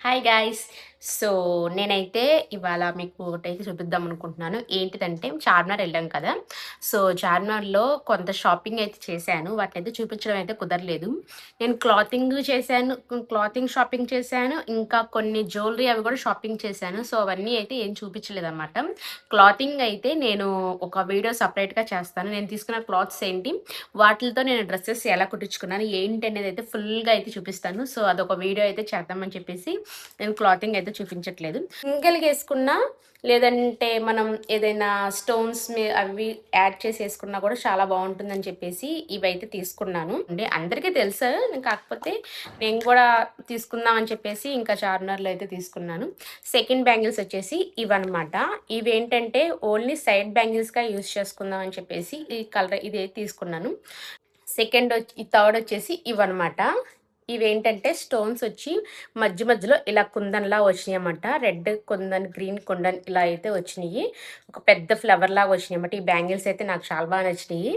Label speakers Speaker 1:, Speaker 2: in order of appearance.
Speaker 1: Hi guys. So, నేనైతే ఇవాళ మీకు ఒకటైతే చూపిద్దాం అనుకుంటున్నాను. ఏంటిదంటే చార్మినార్ ఎళ్ళాం కదా! సో, చార్మినార్‌లో కొంత షాపింగ్ అయితే చేశాను. వాటినైతే చూపించడం అయితే కుదరలేదు. నేను క్లాతింగ్ షాపింగ్ చేశాను. ఇంకా కొన్ని జ్యువెలరీ అవి కూడా షాపింగ్ చేశాను. సో, అవన్నీ అయితే ఏం చూపించలేదనమాట. క్లాతింగ్ అయితే నేను ఒక వీడియో సెపరేట్‌గా చేస్తాను. నేను తీసుకున్న క్లాత్స్ ఏంటి, వాటిలతో నేను డ్రెసెస్ ఎలా కుట్టించుకున్నాను, ఏంటి అనేది అయితే ఫుల్‌గా అయితే చూపిస్తాను. సో, అదొక వీడియో అయితే చేద్దామని చెప్పేసి నేను క్లాతింగ్ అయితే చూపించట్లేదు. సింగిల్‌గా ఏసుకున్నా, లేదంటే మనం ఏదైనా స్టోన్స్ అవి యాడ్ చేసి ఏసుకున్నా కూడా చాలా బావుంటుందని చెప్పేసి ఇవైతే తీసుకున్నాను. అంటే అందరికీ తెలుసు. కాకపోతే నేను కూడా తీసుకుందాం అని చెప్పేసి ఇంకా చార్మినార్‌లో అయితే తీసుకున్నాను. సెకండ్ బ్యాంగిల్స్ వచ్చేసి ఇవన్నమాట. ఇవేంటంటే ఓన్లీ సైడ్ బ్యాంగిల్స్‌గా యూజ్ చేసుకుందాం అని చెప్పేసి ఈ కలర్ ఇదే తీసుకున్నాను. ఈ థర్డ్ వచ్చేసి ఇవన్నమాట. ఇవేంటంటే స్టోన్స్ వచ్చి మధ్య మధ్యలో ఇలా కుందన్‌లా వచ్చినాయన్నమాట. రెడ్ కుందన్, గ్రీన్ కుందన్ ఇలా అయితే వచ్చినియి. ఒక పెద్ద ఫ్లవర్‌లాగా వచ్చినాయన్నమాట. ఈ బ్యాంగిల్స్ అయితే నాకు చాలా బాగా నచ్చినియి.